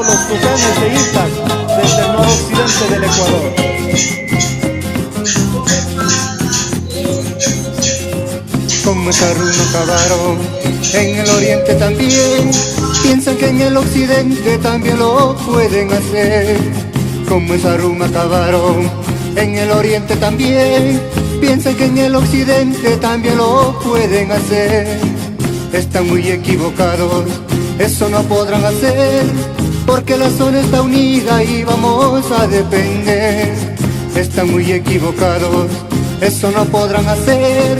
todos los tucanes de Intac desde el noroccidente del Ecuador. Como esa runa acabaron en el oriente también, piensan que en el occidente también lo pueden hacer. Como esa ruma acabaron en el oriente también, piensan que en el occidente también lo pueden hacer. Están muy equivocados, eso no podrán hacer, porque la zona está unida y vamos a depender. Están muy equivocados, eso no podrán hacer,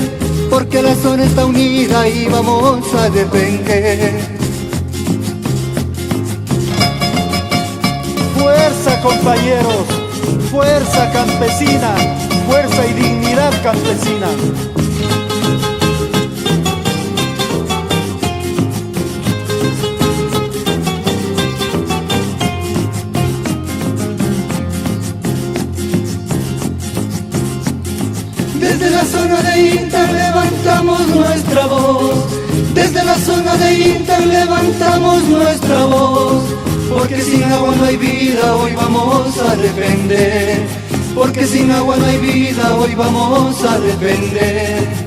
porque la zona está unida y vamos a depender. Fuerza, compañeros, fuerza campesina, fuerza y dignidad campesina. Desde la zona de Intac levantamos nuestra voz, desde la zona de Intac levantamos nuestra voz, porque sin agua no hay vida, hoy vamos a defender, porque sin agua no hay vida, hoy vamos a defender.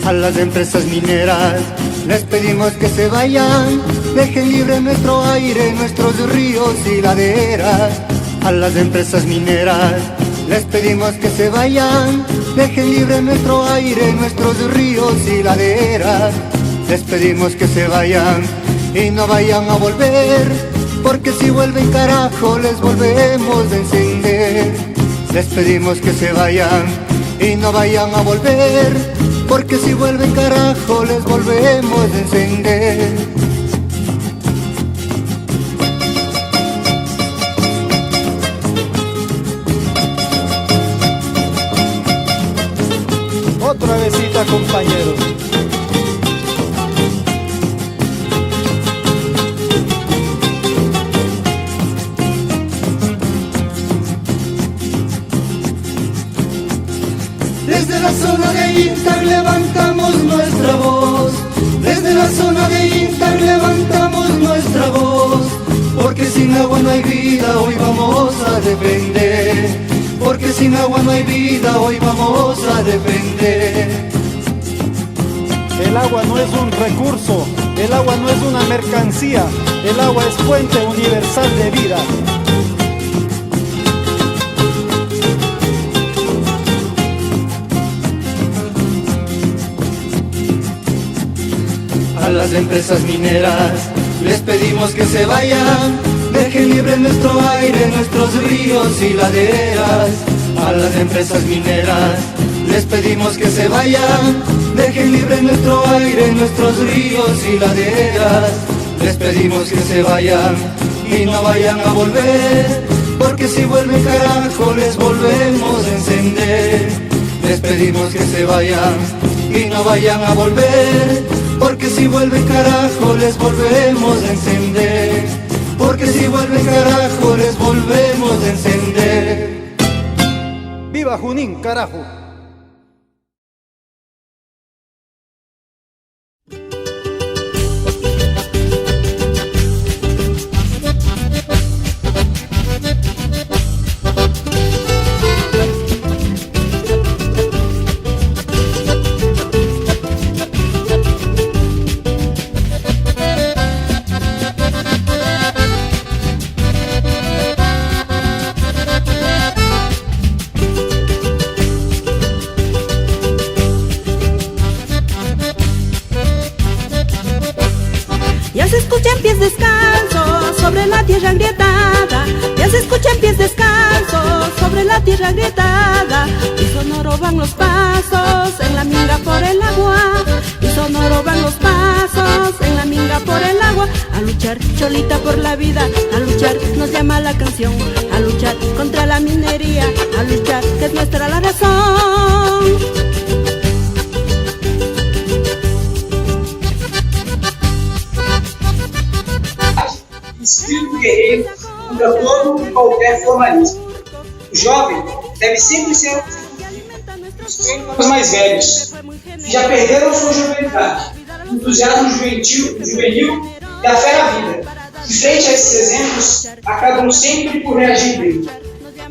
A las empresas mineras les pedimos que se vayan, dejen libre nuestro aire, nuestros ríos y laderas. A las empresas mineras les pedimos que se vayan, dejen libre nuestro aire, nuestros ríos y laderas. Les pedimos que se vayan y no vayan a volver, porque si vuelven carajo les volvemos a encender. Les pedimos que se vayan y no vayan a volver, porque si vuelven carajo les volvemos a encender. Otra besita, compañeros. Desde la zona de Intac levantamos nuestra voz, desde la zona de Intac levantamos nuestra voz, porque sin agua no hay vida, hoy vamos a defender, porque sin agua no hay vida, hoy vamos a defender. El agua no es un recurso, el agua no es una mercancía, el agua es fuente universal de vida. A las empresas mineras les pedimos que se vayan, dejen libre nuestro aire, nuestros ríos y laderas. A las empresas mineras les pedimos que se vayan, dejen libre nuestro aire, nuestros ríos y laderas. Les pedimos que se vayan y no vayan a volver, porque si vuelven carajo les volvemos a encender. Les pedimos que se vayan y no vayan a volver, porque si vuelven carajo les volvemos a encender, porque si vuelven carajo les volvemos a encender. ¡Viva Junín, carajo! Ya se escuchan pies descalzos sobre la tierra agrietada, ya se escuchan pies descalzos sobre la tierra agrietada, y sonoro van los pasos en la minga por el agua, y sonoro van los pasos en la minga por el agua. A luchar, cholita, por la vida, a luchar nos llama la canción, a luchar contra la minería, a luchar que es nuestra la razón. qualquer formalismo. O jovem deve sempre ser os mais velhos, que já perderam sua juventude, o entusiasmo juvenil e a fé na vida. E frente a esses exemplos, acabam sempre por reagir bem.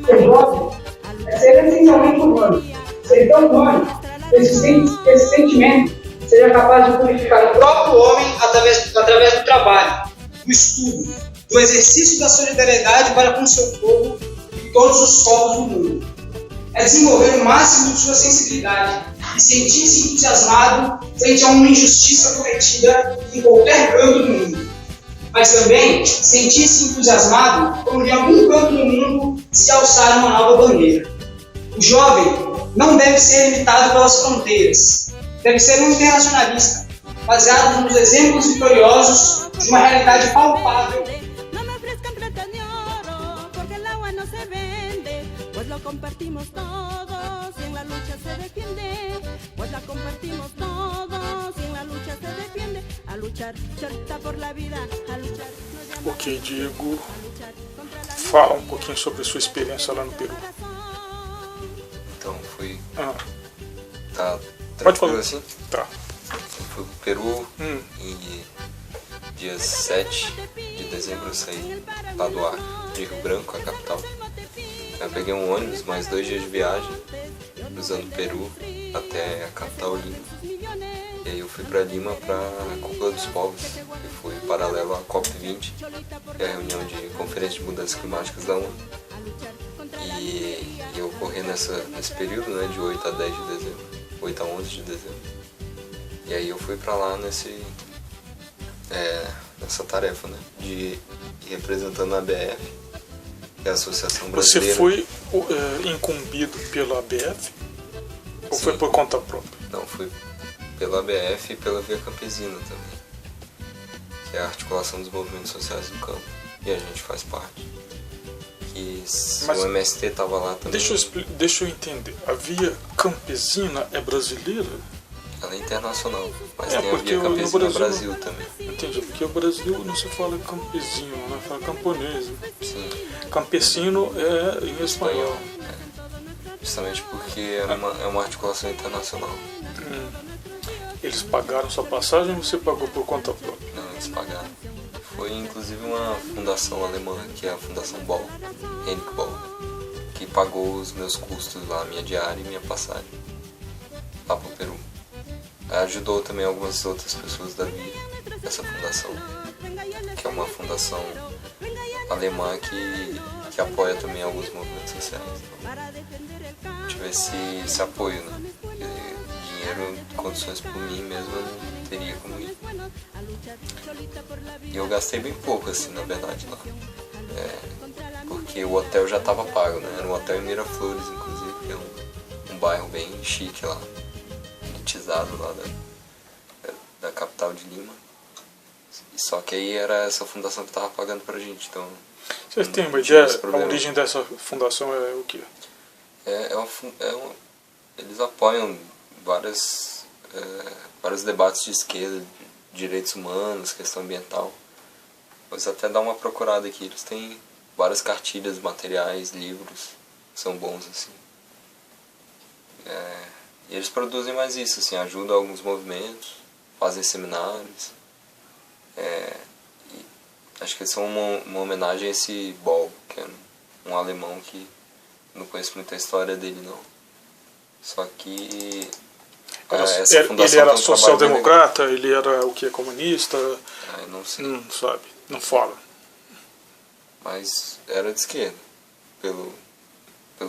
O jovem é ser essencialmente humano, ser tão humano que esse sentimento seja capaz de purificar o próprio homem através do trabalho, do estudo, do exercício da solidariedade para com seu povo e todos os povos do mundo. É desenvolver o máximo de sua sensibilidade e sentir-se entusiasmado frente a uma injustiça cometida em qualquer canto do mundo. Mas também sentir-se entusiasmado quando de algum canto do mundo se alçar uma nova bandeira. O jovem não deve ser limitado pelas fronteiras. Deve ser um internacionalista, baseado nos exemplos vitoriosos de uma realidade palpável. Compartimos todos y en la lucha se defiende, pues la compartimos todos y en la lucha se defiende, a luchar por la vida, a luchar. Ok, Diego, fala um pouquinho sobre a sua experiência lá no Peru. Então, fui... Tá. Tá Pode falar. assim? Tá. Fui pro Peru e dia 7 de dezembro eu saí lá do Acre, de Rio Branco, a capital. Eu peguei um ônibus, mais 2 dias de viagem, cruzando o Peru até a capital Lima. E aí eu fui para Lima para a Cúpula dos Povos, que foi paralelo à COP20, que é a reunião de Conferência de Mudanças Climáticas da ONU. E eu ocorri nesse período, né, de 8 a 10 de dezembro, 8 a 11 de dezembro. E aí eu fui para lá nessa tarefa, né, de ir representando a ABF, que é a Associação Brasileira. Você foi incumbido pela ABF ou Sim. foi por conta própria? Não, fui pela ABF e pela Via Campesina também, que é a articulação dos movimentos sociais do campo, e a gente faz parte. Mas o MST estava lá também. Deixa eu entender, a Via Campesina é brasileira? Ela é internacional, mas tem a porque Via Campesina no Brasil também. Entendi, porque o Brasil não se fala campesino, né? Fala camponês. Sim. Campesino é em espanhol. Justamente porque é uma articulação internacional. Eles pagaram sua passagem ou você pagou por conta própria? Não, eles pagaram. Foi inclusive uma fundação alemã, que é a Fundação Boll, Henrik Boll, que pagou os meus custos lá, minha diária e minha passagem lá pro Peru. Ajudou também algumas outras pessoas da Via, essa fundação, que é uma fundação alemã que apoia também alguns movimentos sociais. Então, tive esse apoio, né? Porque dinheiro, condições por mim mesmo, eu não teria como ir. E eu gastei bem pouco, assim, na verdade, lá. Porque o hotel já estava pago, né? Era um hotel em Miraflores, inclusive, que é um bairro bem chique lá, elitizado lá da capital de Lima. Só que aí era essa fundação que estava pagando pra gente, então... Vocês têm uma ideia? A origem dessa fundação é o quê? Eles apoiam vários debates de esquerda, direitos humanos, questão ambiental. Pois até dá uma procurada aqui, eles têm várias cartilhas, materiais, livros, que são bons, assim. E eles produzem mais isso, assim, ajudam alguns movimentos, fazem seminários. E acho que eles são uma homenagem a esse Boll, que é um alemão que não conheço muita história dele, não. Só que essa fundação ele era social-democrata, ele era o que? Comunista? Eu não sei. Não sabe, não fala. Mas era de esquerda, pelo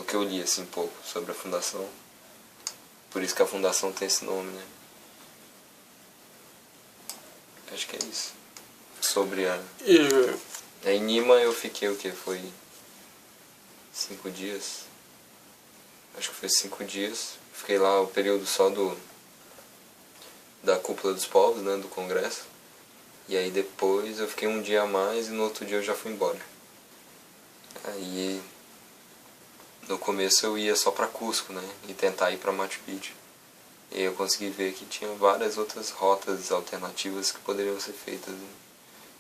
que eu li assim, um pouco sobre a fundação. Por isso que a fundação tem esse nome, né? Acho que é isso. Sobre em Lima eu fiquei o que? Foi 5 dias. Acho que foi 5 dias. Fiquei lá o período só da Cúpula dos Povos, né? Do Congresso. E aí depois eu fiquei um dia a mais e no outro dia eu já fui embora. Aí no começo eu ia só pra Cusco, né? E tentar ir pra Machu Picchu. E aí eu consegui ver que tinha várias outras rotas alternativas que poderiam ser feitas, né?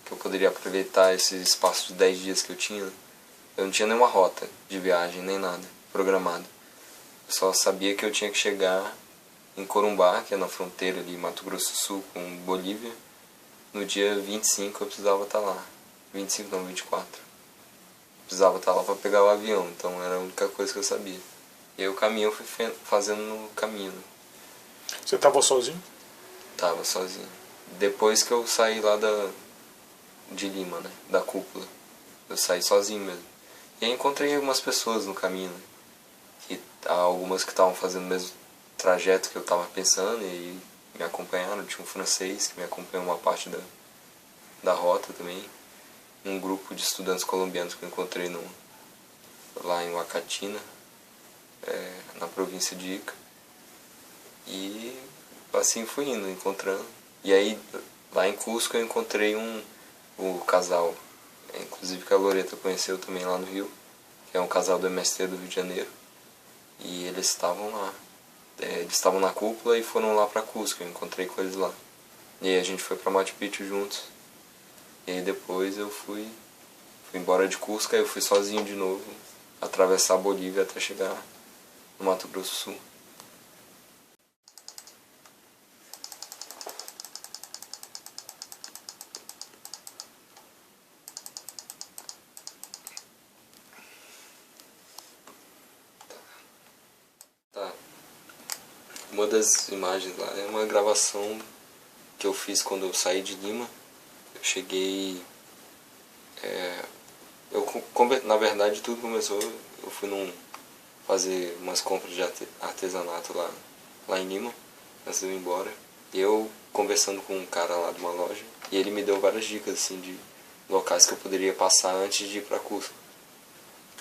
Que eu poderia aproveitar esse espaço de 10 dias que eu tinha. Eu não tinha nenhuma rota de viagem, nem nada programado. Eu só sabia que eu tinha que chegar em Corumbá, que é na fronteira ali, Mato Grosso do Sul com Bolívia. No dia 25 eu precisava estar lá. 25 não, 24. Eu precisava estar lá para pegar o avião, então era a única coisa que eu sabia. E aí o caminho eu fui fazendo no caminho. Você estava sozinho? Tava sozinho. Depois que eu saí lá de Lima, né? Da cúpula. Eu saí sozinho mesmo. E aí encontrei algumas pessoas no caminho, né? Algumas que estavam fazendo o mesmo trajeto que eu estava pensando e me acompanharam. Tinha um francês que me acompanhou uma parte da rota também. Um grupo de estudantes colombianos que eu encontrei lá em Huacatina, na província de Ica. E assim fui indo, encontrando. E aí, lá em Cusco, eu encontrei o casal, inclusive que a Loreta conheceu também lá no Rio, que é um casal do MST do Rio de Janeiro. E eles estavam lá. Eles estavam na cúpula e foram lá pra Cusco, eu encontrei com eles lá. E aí a gente foi pra Machu Picchu juntos. E aí depois eu fui embora de Cusco, aí eu fui sozinho de novo, atravessar a Bolívia até chegar no Mato Grosso do Sul. Uma das imagens lá é uma gravação que eu fiz quando eu saí de Lima. Eu cheguei... na verdade tudo começou... Eu fui fazer umas compras de artesanato lá em Lima, antes de eu ir embora. E eu conversando com um cara lá de uma loja, e ele me deu várias dicas assim, de locais que eu poderia passar antes de ir para Cusco.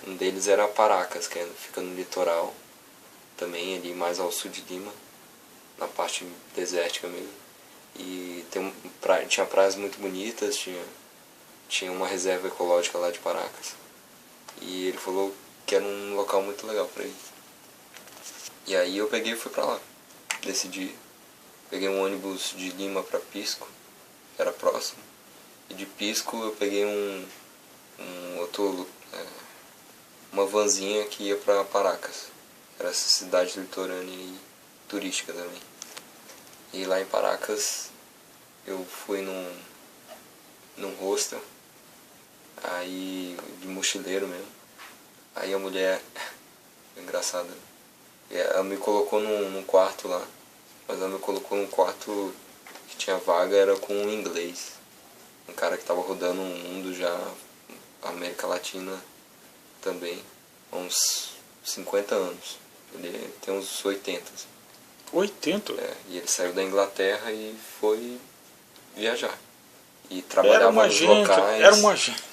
Um deles era Paracas, que fica no litoral, também ali mais ao sul de Lima, na parte desértica mesmo. E tinha praias muito bonitas, tinha uma reserva ecológica lá de Paracas. E ele falou que era um local muito legal pra ir. E aí eu peguei e fui pra lá. Decidi. Peguei um ônibus de Lima pra Pisco, que era próximo. E de Pisco eu peguei uma vanzinha que ia pra Paracas. Era essa cidade litorânea e turística também. E lá em Paracas eu fui num hostel, aí de mochileiro mesmo. Aí a mulher, engraçada, ela me colocou num quarto lá, mas ela me colocou num quarto que tinha vaga, era com um inglês. Um cara que estava rodando um mundo já, América Latina também, há uns 50 anos. Ele tem uns 80. 80? E ele saiu da Inglaterra e foi viajar. E trabalhava nos locais. Era um agente.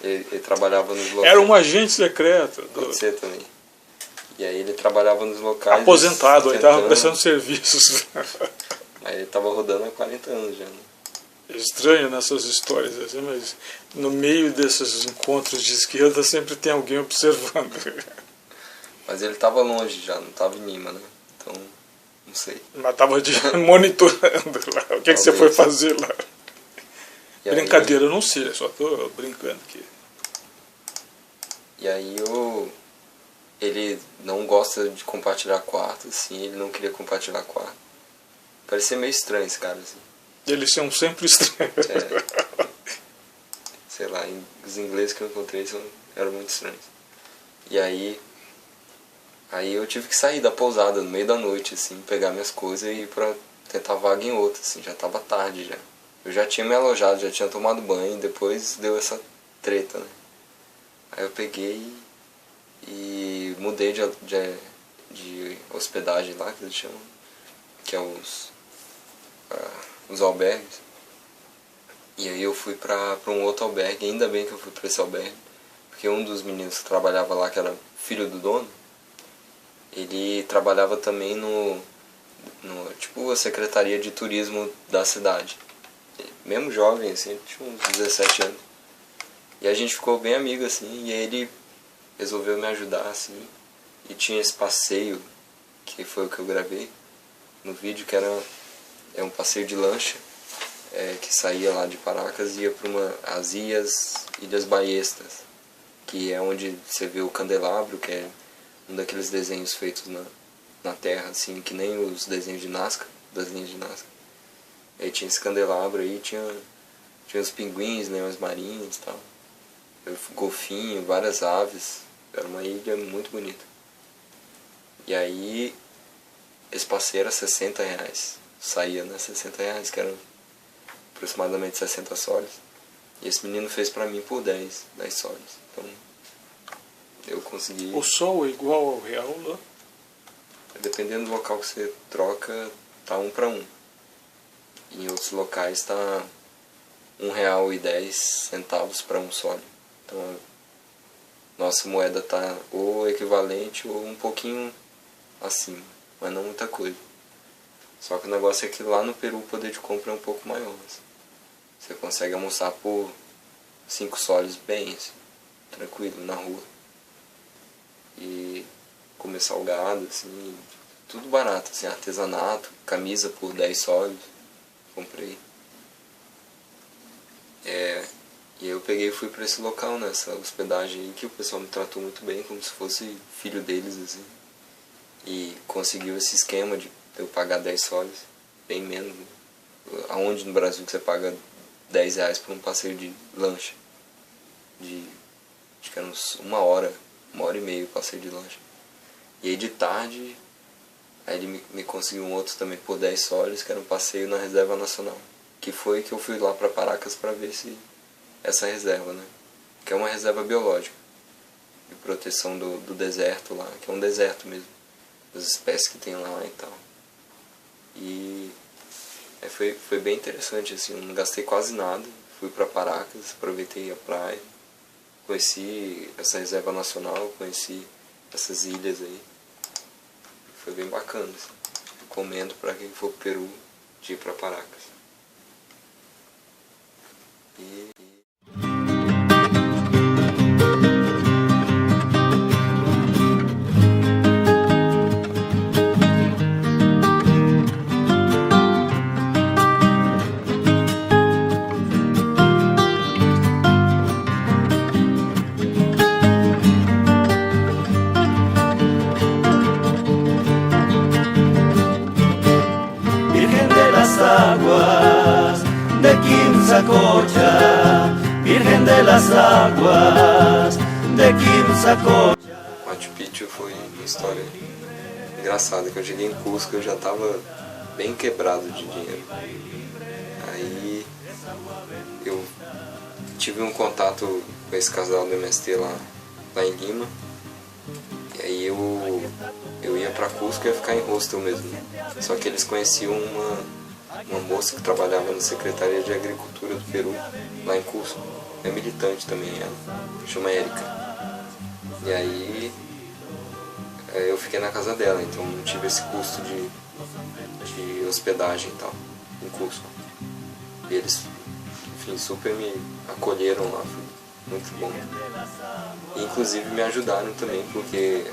Ele trabalhava nos locais. Era um agente secreto. Pode ser também. E aí ele trabalhava nos locais. Aposentado, ele estava prestando serviços. Aí ele estava rodando há 40 anos já. Né? É estranho nessas histórias, assim, mas no meio desses encontros de esquerda sempre tem alguém observando. Mas ele estava longe já, não estava em Lima, né? Então, não sei. Mas estava monitorando lá. O que você foi fazer lá? E brincadeira, eu não sei, só estou brincando aqui. E aí ele não gosta de compartilhar quarto, assim, ele não queria compartilhar quarto. Parecia meio estranho esse cara, assim. Eles são sempre estranhos. Sei lá, os ingleses que eu encontrei eram muito estranhos. E aí eu tive que sair da pousada no meio da noite, assim, pegar minhas coisas e ir pra tentar vaga em outra, assim, já tava tarde já. Eu já tinha me alojado, já tinha tomado banho, e depois deu essa treta, né? Aí eu peguei e mudei de hospedagem lá, que eles chamam, que é os albergues. E aí eu fui pra um outro albergue, ainda bem que eu fui pra esse albergue, porque um dos meninos que trabalhava lá, que era filho do dono, ele trabalhava também tipo a secretaria de turismo da cidade. Mesmo jovem, assim, tinha uns 17 anos. E a gente ficou bem amigo, assim, e ele resolveu me ajudar, assim. E tinha esse passeio, que foi o que eu gravei no vídeo, que era um passeio de lancha, que saía lá de Paracas e ia para as Ilhas Baiestas, que é onde você vê o candelabro, que é um daqueles desenhos feitos na terra, assim, que nem os desenhos de Nazca, das linhas de Nazca. Aí tinha esse candelabro aí, tinha os pinguins, leões marinhos e tal. Golfinho, várias aves. Era uma ilha muito bonita. E aí, esse passeio era R$60. Saía, né? R$60, que eram aproximadamente 60 soles. E esse menino fez pra mim por 10 soles. Então, eu consegui... O sol é igual ao real lá? Dependendo do local que você troca, tá 1 para 1. Em outros locais tá R$1,10 para 1 sol. Então, nossa moeda tá ou equivalente ou um pouquinho acima, mas não muita coisa. Só que o negócio é que lá no Peru o poder de compra é um pouco maior. Assim. Você consegue almoçar por 5 soles bem, assim, tranquilo, na rua. E comer salgado, assim, tudo barato, assim, artesanato, camisa por 10 soles, comprei. E aí eu peguei e fui pra esse local, nessa hospedagem aí, que o pessoal me tratou muito bem, como se fosse filho deles, assim. E conseguiu esse esquema de eu pagar 10 soles, bem menos. Aonde no Brasil que você paga R$10 por um passeio de lancha? Acho que era uns 1 hora e meia o passeio de lancha. E aí de tarde, aí ele me conseguiu um outro também por 10 soles, que era um passeio na Reserva Nacional. Que foi que eu fui lá pra Paracas pra ver essa reserva, né? Que é uma reserva biológica, de proteção do deserto lá, que é um deserto mesmo, das espécies que tem lá e tal. E foi bem interessante, assim, eu não gastei quase nada, fui pra Paracas, aproveitei a praia, conheci essa reserva nacional, conheci essas ilhas aí, foi bem bacana, assim. Recomendo pra quem for pro Peru de ir pra Paracas. Virgen de las aguas de Quimsacocha, Virgen de las aguas de Quimsacocha. Machu Picchu foi uma história engraçada, que eu cheguei em Cusco, eu já estava bem quebrado de dinheiro. Aí eu tive um contato com esse casal do MST lá em Lima. E aí eu ia pra Cusco e ia ficar em hostel mesmo. Só que eles conheciam uma moça que trabalhava na Secretaria de Agricultura do Peru, lá em Cusco. É militante também, ela chama Érica. E aí eu fiquei na casa dela, então não tive esse custo de hospedagem e tal, em Cusco. E eles, enfim, super me acolheram lá, foi muito bom. E, inclusive me ajudaram também, porque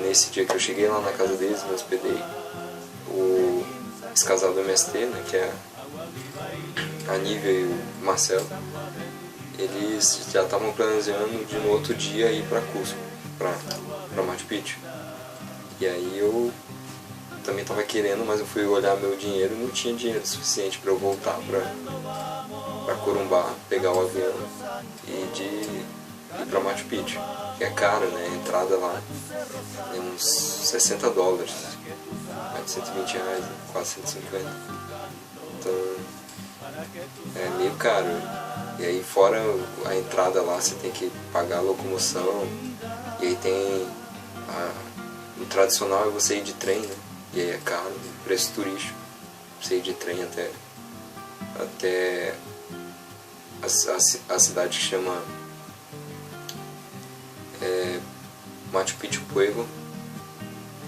nesse dia que eu cheguei lá na casa deles, me hospedei, esse casal do MST, né, que é a Nívia e o Marcelo, eles já estavam planejando de no outro dia ir para Cusco, para Machu Picchu. E aí eu também estava querendo, mas eu fui olhar meu dinheiro e não tinha dinheiro suficiente para eu voltar para Corumbá, pegar o avião e ir para Machu Picchu, que é caro, né? A entrada lá é uns $60, mais de R$120, quase 150. Então é meio caro. E aí fora a entrada lá você tem que pagar a locomoção, e aí tem o tradicional é você ir de trem, né? E aí é caro, preço turístico, você ir de trem até a cidade que chama Machu Picchu Pueblo,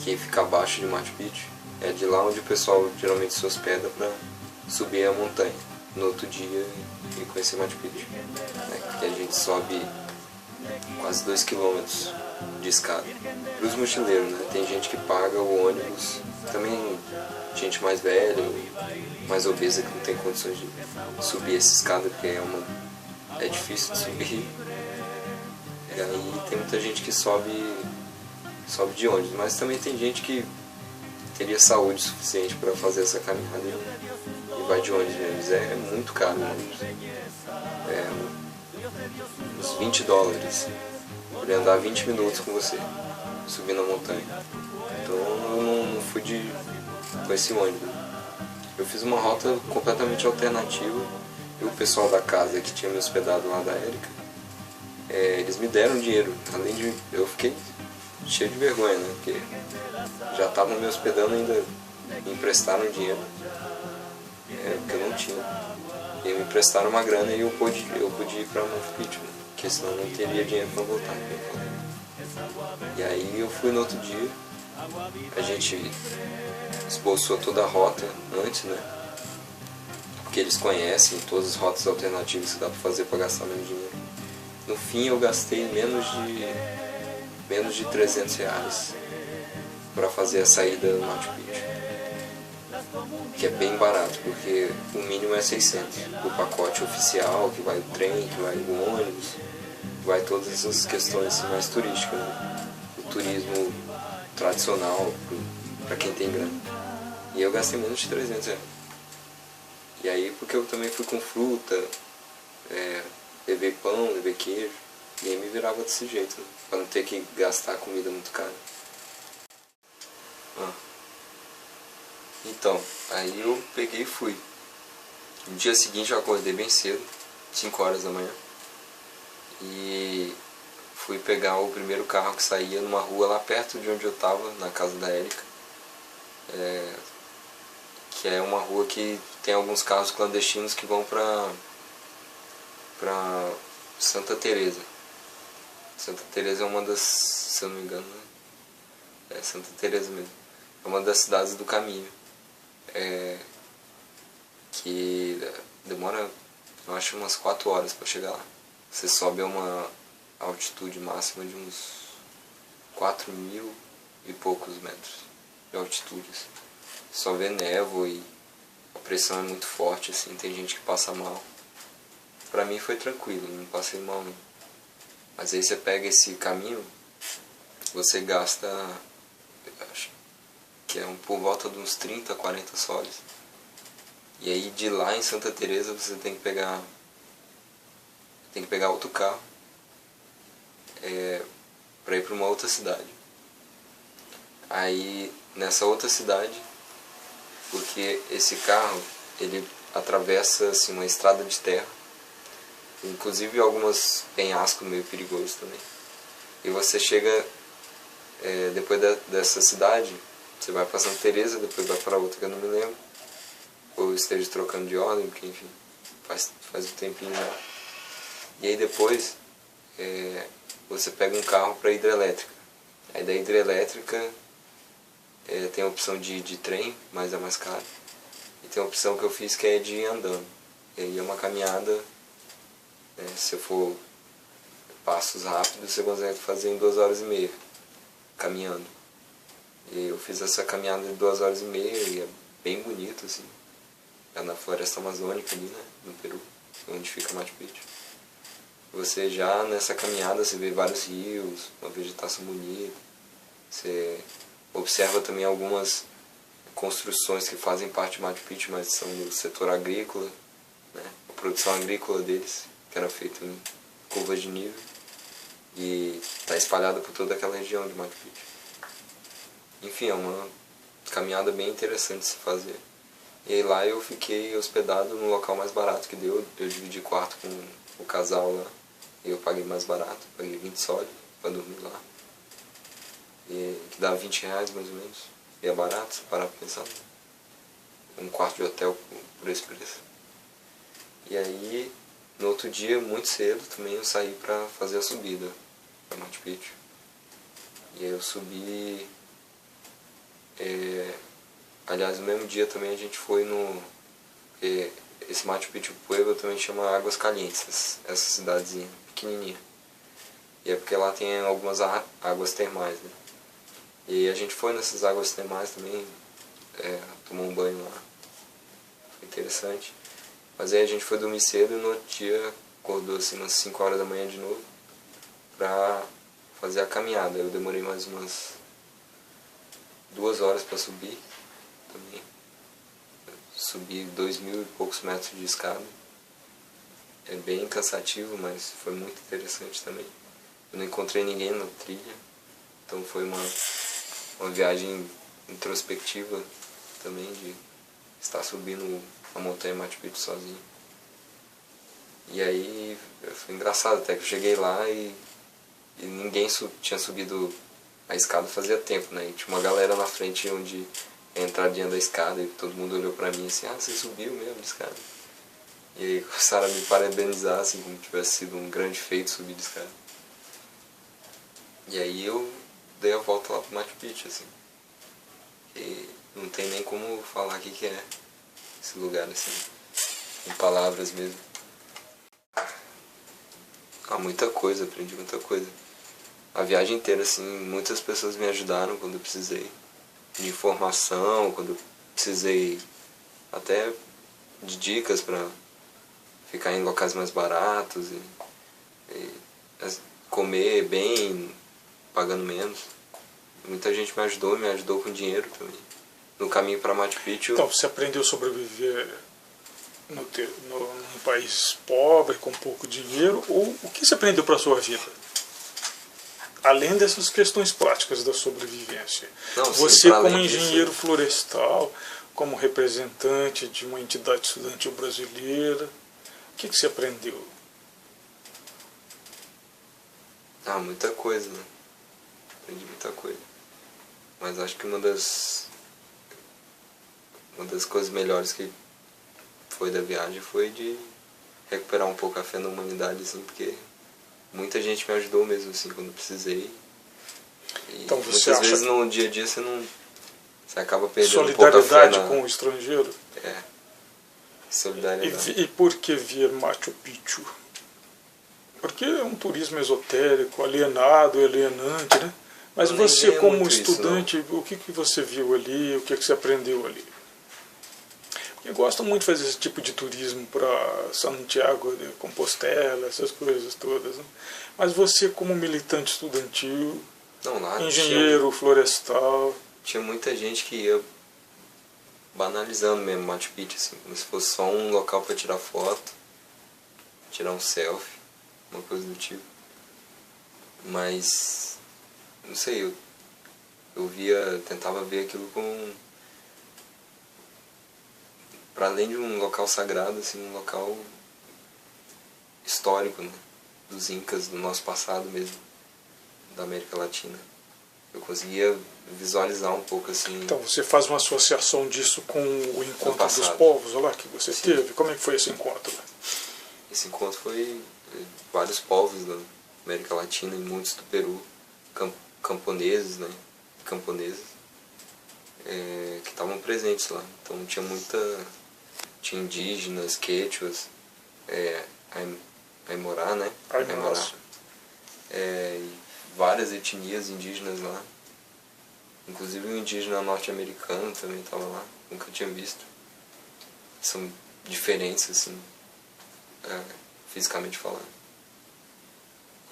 que fica abaixo de Machu Picchu. É de lá onde o pessoal geralmente se hospeda para subir a montanha no outro dia e conhecer Machu Picchu, né? Porque a gente sobe quase 2 km de escada. Para os mochileiros, né? Tem gente que paga o ônibus, também gente mais velha, mais obesa, que não tem condições de subir essa escada, porque é difícil de subir. E aí tem muita gente que sobe de ônibus, mas também tem gente que teria saúde suficiente para fazer essa caminhada e vai de ônibus mesmo. É muito caro o ônibus. Uns $20 por andar 20 minutos com você, subindo a montanha. Então eu não fui com esse ônibus. Eu fiz uma rota completamente alternativa e o pessoal da casa que tinha me hospedado lá da Érica, eles me deram dinheiro, além de eu fiquei cheio de vergonha, né? Porque já estavam me hospedando e ainda me emprestaram dinheiro, porque eu não tinha. E me emprestaram uma grana e eu pude ir para Machu Picchu, né? Porque senão eu não teria dinheiro para voltar. E aí eu fui no outro dia, a gente esboçou toda a rota antes, né? Porque eles conhecem todas as rotas alternativas que dá para fazer para gastar menos dinheiro. No fim eu gastei menos de R$300 para fazer a saída do Machu Picchu, que é bem barato, porque o mínimo é 600, o pacote oficial, que vai o trem, que vai o ônibus, que vai todas essas questões assim, mais turísticas, né? O turismo tradicional para quem tem grana. E eu gastei menos de R$300. E aí porque eu também fui com fruta, levei pão, levei queijo, e aí me virava desse jeito, né? Para não ter que gastar comida muito cara. Então, aí eu peguei e fui. No dia seguinte eu acordei bem cedo, 5 horas da manhã, e fui pegar o primeiro carro que saía numa rua lá perto de onde eu estava, na casa da Érica, que é uma rua que tem alguns carros clandestinos que vão para Santa Teresa. Santa Teresa é uma das, se eu não me engano, é Santa Teresa mesmo, é uma das cidades do caminho, que demora, eu acho, umas 4 horas para chegar lá. Você sobe a uma altitude máxima de uns 4.000 e poucos metros de altitude, assim. Só vê névoa e a pressão é muito forte, assim, tem gente que passa mal. Pra mim foi tranquilo, não passei mal não. Mas aí você pega esse caminho, você gasta, acho que é por volta de uns 30, 40 soles. E aí de lá em Santa Teresa você tem que pegar outro carro para ir para uma outra cidade. Aí nessa outra cidade, porque esse carro ele atravessa assim, uma estrada de terra, inclusive alguns penhascos meio perigosos também. E você chega, depois dessa cidade, você vai para Santa Teresa, depois vai para outra que eu não me lembro, ou esteja trocando de ordem, porque enfim, faz um tempinho já. E aí depois você pega um carro para hidrelétrica. Aí da hidrelétrica tem a opção de trem, mas é mais caro. E tem a opção que eu fiz que é de ir andando. E aí é uma caminhada, se eu for passos rápidos, você consegue fazer em 2 horas e meia, caminhando. E eu fiz essa caminhada de 2 horas e meia e é bem bonito, assim. É na floresta amazônica ali, né, no Peru, onde fica Machu Picchu. Você já nessa caminhada você vê vários rios, uma vegetação bonita. Você observa também algumas construções que fazem parte de Machu Picchu, mas são do setor agrícola, né? A produção agrícola deles, que era feita em curvas de nível, e está espalhada por toda aquela região de Machu Picchu. Enfim, é uma caminhada bem interessante de se fazer. E aí lá eu fiquei hospedado no local mais barato que deu. Eu dividi quarto com o casal lá, e eu paguei mais barato, paguei 20 soles para dormir lá. E que dá R$20 mais ou menos. E é barato, se parar para pensar. Um quarto de hotel por esse preço. E aí, no outro dia, muito cedo, também eu saí para fazer a subida para Machu Picchu. E aí eu subi... aliás, no mesmo dia também a gente foi no... esse Machu Picchu Pueblo também chama Águas Calientes, essa cidadezinha pequenininha. E é porque lá tem algumas águas termais, né? E a gente foi nessas águas termais também, tomou um banho lá. Foi interessante. Mas aí a gente foi dormir cedo e no outro dia acordou assim umas 5 horas da manhã de novo para fazer a caminhada. Eu demorei mais umas 2 horas para subir também. Subi 2.000 e poucos metros de escada. É bem cansativo, mas foi muito interessante também. Eu não encontrei ninguém na trilha, então foi uma viagem introspectiva também, de estar subindo a montanha Machu Picchu sozinho. E aí foi engraçado até que eu cheguei lá e ninguém tinha subido a escada fazia tempo, né? E tinha uma galera na frente onde a entradinha da escada e todo mundo olhou pra mim assim, você subiu mesmo de escada? E aí começaram a me parabenizar, assim, como tivesse sido um grande feito subir de escada. E aí eu dei a volta lá pro Machu Picchu, assim. E não tem nem como falar o que é esse lugar, assim, em palavras mesmo. Muita coisa, aprendi muita coisa. A viagem inteira, assim, muitas pessoas me ajudaram quando eu precisei de informação, quando eu precisei até de dicas para ficar em locais mais baratos e comer bem, pagando menos. Muita gente me ajudou com dinheiro também. No caminho para Machu Picchu... Então, você aprendeu a sobreviver num país pobre, com pouco dinheiro, ou o que você aprendeu para a sua vida? Além dessas questões práticas da sobrevivência. Não, você, sim, como engenheiro florestal, como representante de uma entidade estudantil brasileira, o que você aprendeu? Muita coisa, né? Aprendi muita coisa. Mas acho que uma das coisas melhores que foi da viagem foi de recuperar um pouco a fé na humanidade, assim, porque muita gente me ajudou mesmo, assim, quando precisei. E então você muitas vezes no dia a dia você acaba perdendo um pouco a fé solidariedade com o estrangeiro? Solidariedade. E por que vir Machu Picchu? Porque é um turismo esotérico, alienante, né? Mas você, como estudante, o que você viu ali, o que você aprendeu ali? Eu gosto muito de fazer esse tipo de turismo para Santiago de Compostela, essas coisas todas, né? Mas você, como militante estudantil, engenheiro florestal... Tinha muita gente que ia banalizando mesmo Machu Picchu, assim, como se fosse só um local para tirar foto, tirar um selfie, uma coisa do tipo. Mas, não sei, eu tentava ver aquilo como... para além de um local sagrado, assim, um local histórico, né? Dos Incas, do nosso passado mesmo, da América Latina. Eu conseguia visualizar um pouco, assim... Então, você faz uma associação disso com o encontro dos povos, olha lá, que você teve. Como é que foi esse encontro? Esse encontro foi vários povos da América Latina e muitos do Peru, camponeses, né? Camponeses, que estavam presentes lá. Então tinha indígenas, quechuas, aimorá, né? Aimorá. E várias etnias indígenas lá. Inclusive um indígena norte-americano também estava lá, nunca tinha visto. São diferentes, assim, fisicamente falando.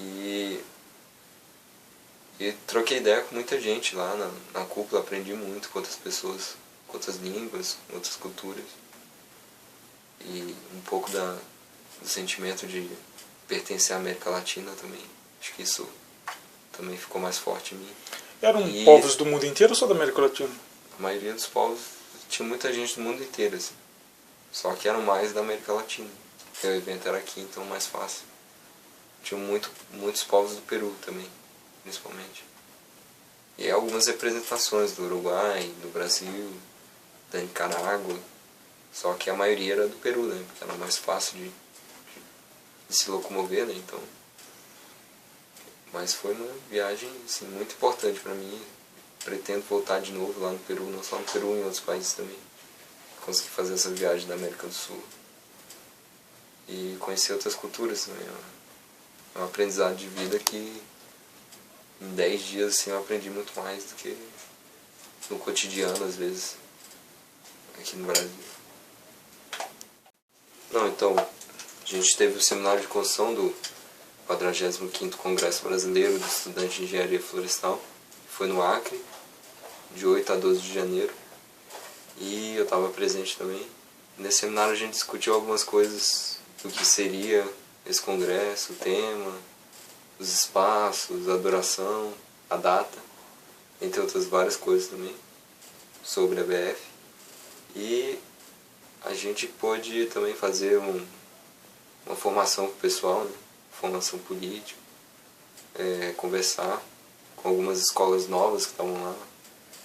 E troquei ideia com muita gente lá na cúpula, aprendi muito com outras pessoas, com outras línguas, com outras culturas. E um pouco do sentimento de pertencer à América Latina também. Acho que isso também ficou mais forte em mim. Eram povos do mundo inteiro ou só da América Latina? A maioria dos povos, tinha muita gente do mundo inteiro, assim. Só que eram mais da América Latina. Porque o evento era aqui, então mais fácil. Tinha muitos povos do Peru também, principalmente. E algumas representações do Uruguai, do Brasil, da Nicarágua. Só que a maioria era do Peru, né? Porque era mais fácil de se locomover, né? Então... Mas foi uma viagem, assim, muito importante para mim. Pretendo voltar de novo lá no Peru, não só no Peru, em outros países também. Consegui fazer essa viagem da América do Sul. E conhecer outras culturas também. É um aprendizado de vida que em 10 dias assim, eu aprendi muito mais do que no cotidiano, às vezes, aqui no Brasil. Então, a gente teve o seminário de construção 45º Congresso Brasileiro do Estudante de Engenharia Florestal. Foi no Acre, de 8 a 12 de janeiro. E eu estava presente também. Nesse seminário a gente discutiu algumas coisas do que seria esse congresso, o tema, os espaços, a duração, a data, entre outras várias coisas também, sobre a BF. E a gente pôde também fazer uma formação com o pessoal, né? Formação política, conversar com algumas escolas novas que estavam lá.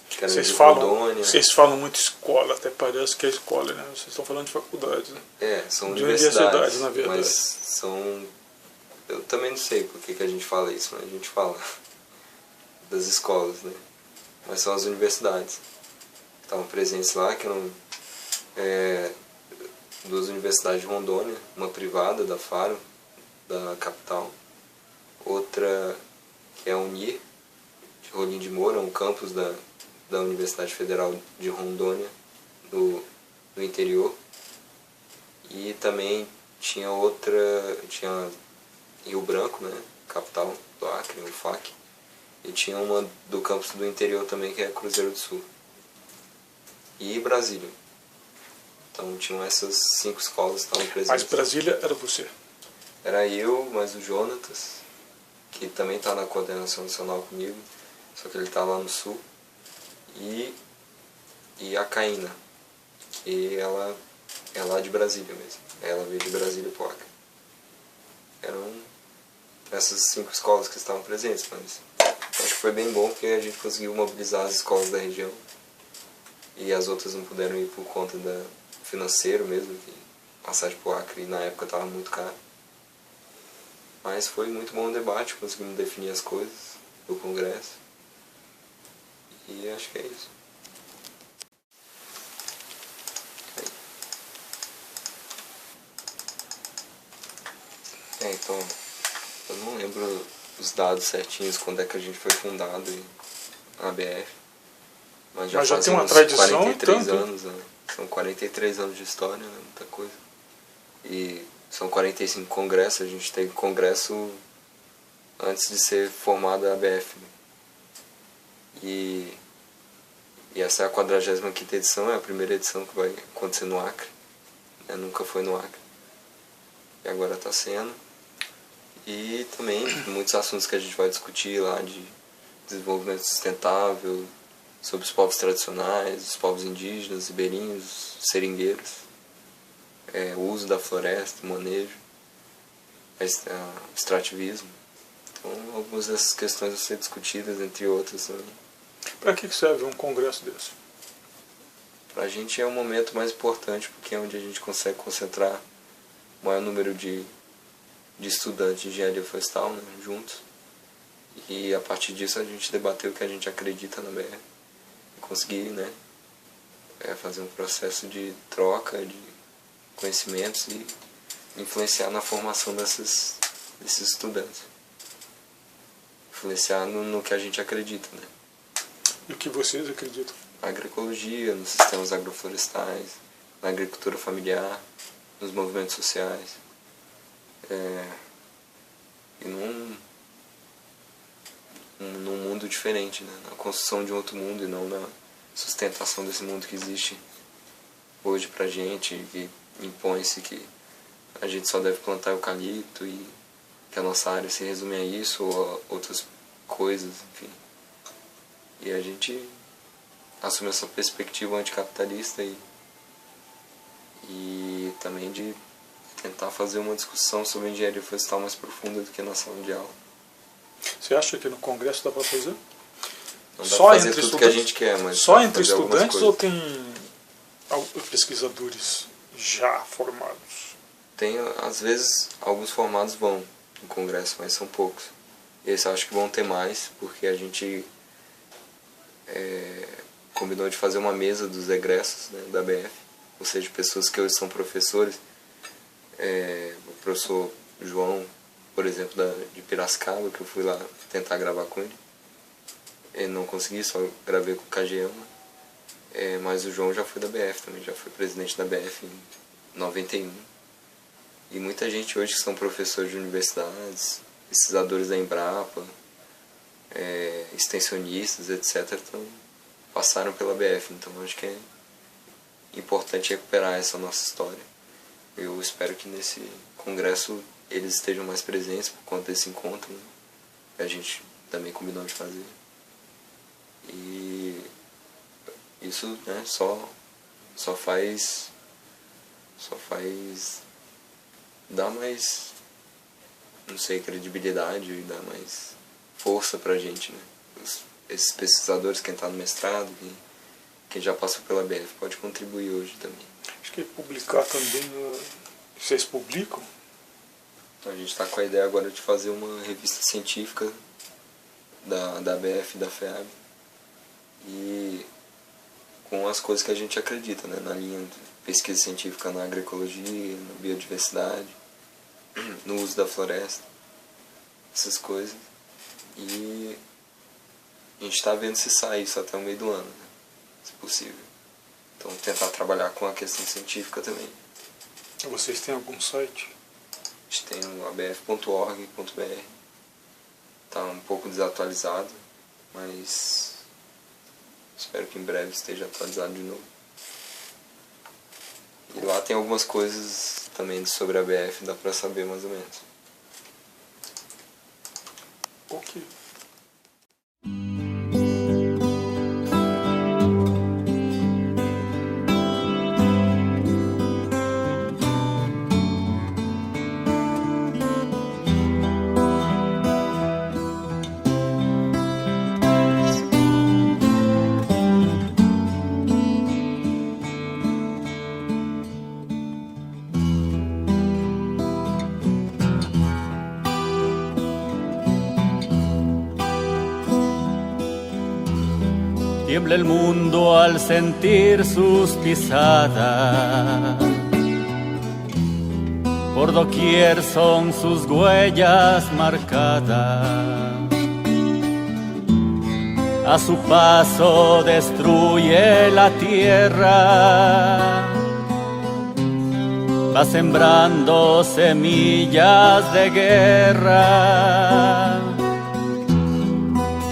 Que eram de Rondônia. Vocês falam muito escola, até parece que é escola, né? Vocês estão falando de faculdade, né? São de universidades, na verdade. mas são... Eu também não sei por que a gente fala isso, mas a gente fala das escolas, né? Mas são as universidades que estavam presentes lá, que eram 2 universidades de Rondônia, uma privada da Faro, da capital, outra que é a Unir, de Rolim de Moura, um campus da Universidade Federal de Rondônia, do interior. E também tinha Rio Branco, né, capital do Acre, o FAC, e tinha uma do campus do interior também, que é Cruzeiro do Sul. E Brasília. Então tinham essas 5 escolas que estavam presentes. Mas Brasília era você? Era eu, mais o Jonatas, que também está na coordenação nacional comigo, só que ele está lá no Sul. E a Caína, que ela é lá de Brasília mesmo. Ela veio de Brasília para o Acre. Eram essas 5 escolas que estavam presentes, mas acho que foi bem bom porque a gente conseguiu mobilizar as escolas da região. E as outras não puderam ir por conta da financeiro mesmo, que passagem para o Acre na época estava muito caro. Mas foi muito bom o debate, conseguimos definir as coisas do Congresso. E acho que é isso. Então, eu não lembro os dados certinhos, quando é que a gente foi fundado a ABF. Mas já tem uma tradição, 43 anos, né? São 43 anos de história, né? Muita coisa. E são 45 congressos, a gente teve congresso antes de ser formada a ABF. Né? E essa é a 45ª edição, é a primeira edição que vai acontecer no Acre. Né? Nunca foi no Acre. E agora está sendo. E também muitos assuntos que a gente vai discutir lá de desenvolvimento sustentável, sobre os povos tradicionais, os povos indígenas, ribeirinhos, seringueiros, o uso da floresta, o manejo, o extrativismo. Então, algumas dessas questões vão ser discutidas, entre outras também. Para que serve um congresso desse? Para a gente é o momento mais importante, porque é onde a gente consegue concentrar o maior número de estudantes de engenharia florestal, né, juntos. E a partir disso a gente debateu o que a gente acredita na BR. E conseguir, né, fazer um processo de troca de conhecimentos e influenciar na formação desses estudantes. Influenciar no que a gente acredita, né? E o que vocês acreditam? Na agroecologia, nos sistemas agroflorestais, na agricultura familiar, nos movimentos sociais. E num mundo diferente, né? Na construção de um outro mundo e não na sustentação desse mundo que existe hoje pra gente, que impõe-se que a gente só deve plantar eucalipto e que a nossa área se resume a isso ou a outras coisas, enfim. E a gente assume essa perspectiva anticapitalista e também de tentar fazer uma discussão sobre engenharia florestal mais profunda do que na sala de aula. Você acha que no Congresso dá para fazer? Não dá para fazer tudo que a gente quer, mas só entre estudantes ou tem pesquisadores já formados? Tem, às vezes, alguns formados vão no Congresso, mas são poucos. Esse eu acho que vão ter mais, porque a gente combinou de fazer uma mesa dos egressos, né, da BF, ou seja, pessoas que hoje são professores. O professor João, por exemplo, de Piracicaba, que eu fui lá tentar gravar com ele. Não consegui, só gravei com o Kageyama. Mas o João já foi da BF também, já foi presidente da BF em 91. E muita gente hoje que são professores de universidades, pesquisadores da Embrapa, extensionistas, etc., passaram pela BF. Então acho que é importante recuperar essa nossa história. Eu espero que nesse congresso eles estejam mais presentes por conta desse encontro, né, que a gente também combinou de fazer. E isso, né, só faz dar mais, não sei, credibilidade e dar mais força pra gente, né? Esses pesquisadores, quem está no mestrado, quem já passou pela BF, pode contribuir hoje também. Acho que publicar também, vocês publicam? Então a gente está com a ideia agora de fazer uma revista científica da BF e da FEAB, e com as coisas que a gente acredita, né? Na linha de pesquisa científica na agroecologia, na biodiversidade, no uso da floresta, essas coisas. E a gente está vendo se sai isso até o meio do ano, né? Se possível. Então tentar trabalhar com a questão científica também. Vocês têm algum site? A gente tem o abf.org.br. Está um pouco desatualizado, mas espero que em breve esteja atualizado de novo. E lá tem algumas coisas também sobre a BF, dá para saber mais ou menos. Ok. Tiembla el mundo al sentir sus pisadas, por doquier son sus huellas marcadas. A su paso destruye la tierra, va sembrando semillas de guerra.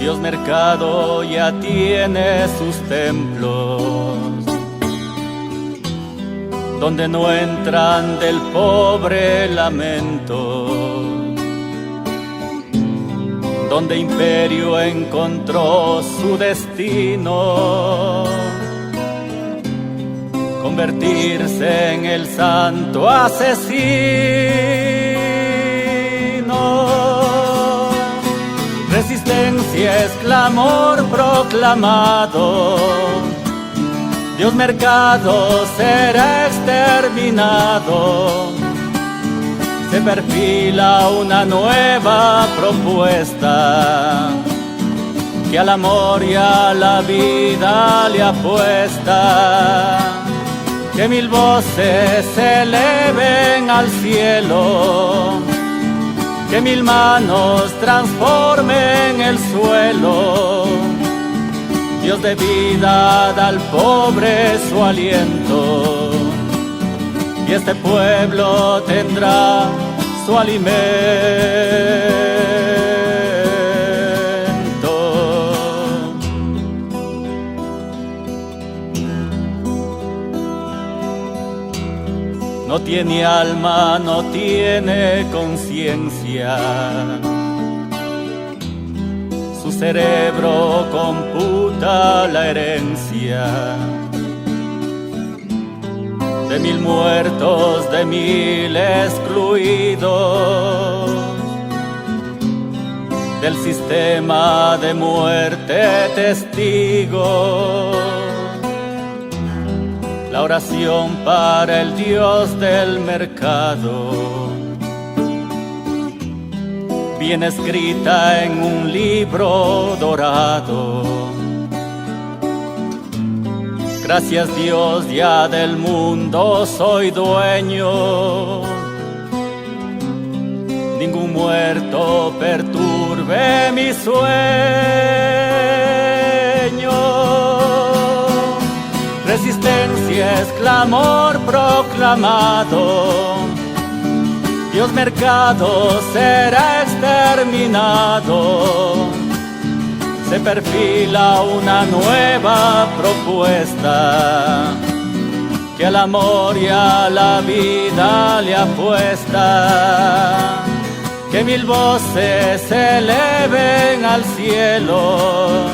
Dios Mercado ya tiene sus templos, donde no entran del pobre lamento, donde Imperio encontró su destino, convertirse en el santo asesino. Resistencia es clamor proclamado, Dios Mercado será exterminado. Se perfila una nueva propuesta que al amor y a la vida le apuesta. Que mil voces se eleven al cielo, que mil manos transformen el suelo. Dios de vida da al pobre su aliento, y este pueblo tendrá su alimento. No tiene alma, no tiene conciencia, su cerebro computa la herencia de mil muertos, de mil excluidos, del sistema de muerte testigos. La oración para el Dios del mercado, bien escrita en un libro dorado. Gracias Dios, ya del mundo soy dueño. Ningún muerto perturbe mi sueño. Resistencia es clamor proclamado, Dios mercado será exterminado. Se perfila una nueva propuesta que al amor y a la vida le apuesta. Que mil voces se eleven al cielo,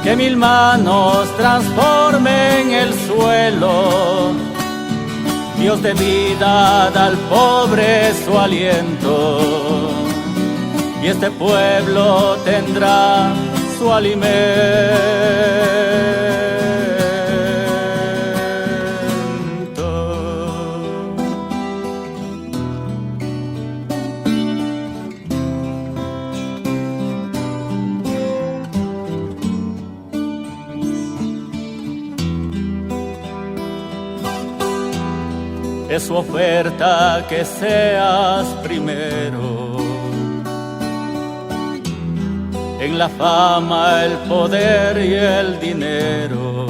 que mil manos transformen el suelo. Dios de vida da al pobre su aliento, y este pueblo tendrá su alimento. Es su oferta que seas primero en la fama, el poder y el dinero.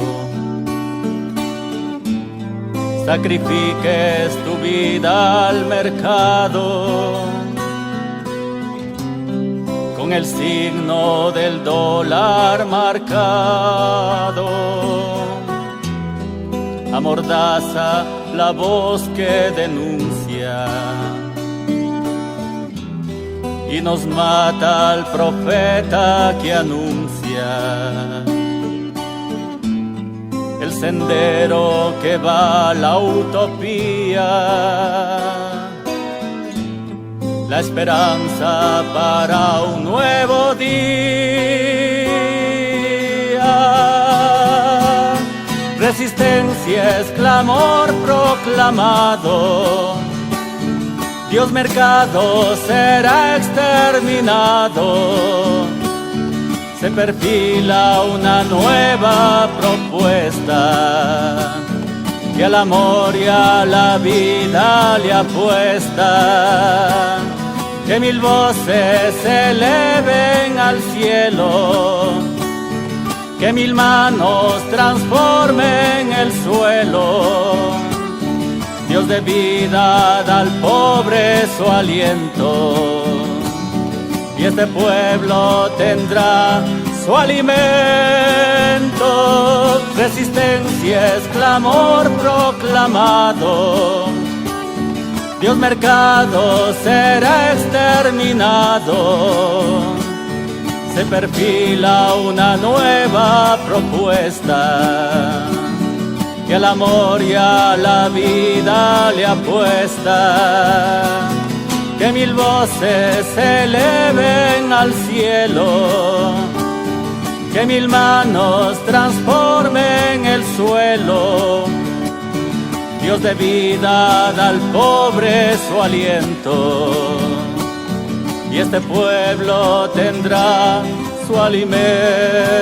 Sacrifiques tu vida al mercado con el signo del dólar marcado. Amordaza la voz que denuncia y nos mata al profeta que anuncia el sendero que va a la utopía, la esperanza para un nuevo día. Resistencia es clamor proclamado, Dios mercado será exterminado. Se perfila una nueva propuesta que al amor y a la vida le apuesta. Que mil voces se eleven al cielo, que mil manos transformen el suelo. Dios de vida da al pobre su aliento, y este pueblo tendrá su alimento. Resistencia es clamor proclamado, Dios mercado será exterminado. Se perfila una nueva propuesta que al amor y a la vida le apuesta. Que mil voces se eleven al cielo, que mil manos transformen el suelo. Dios de vida da al pobre su aliento, y este pueblo tendrá su alimento.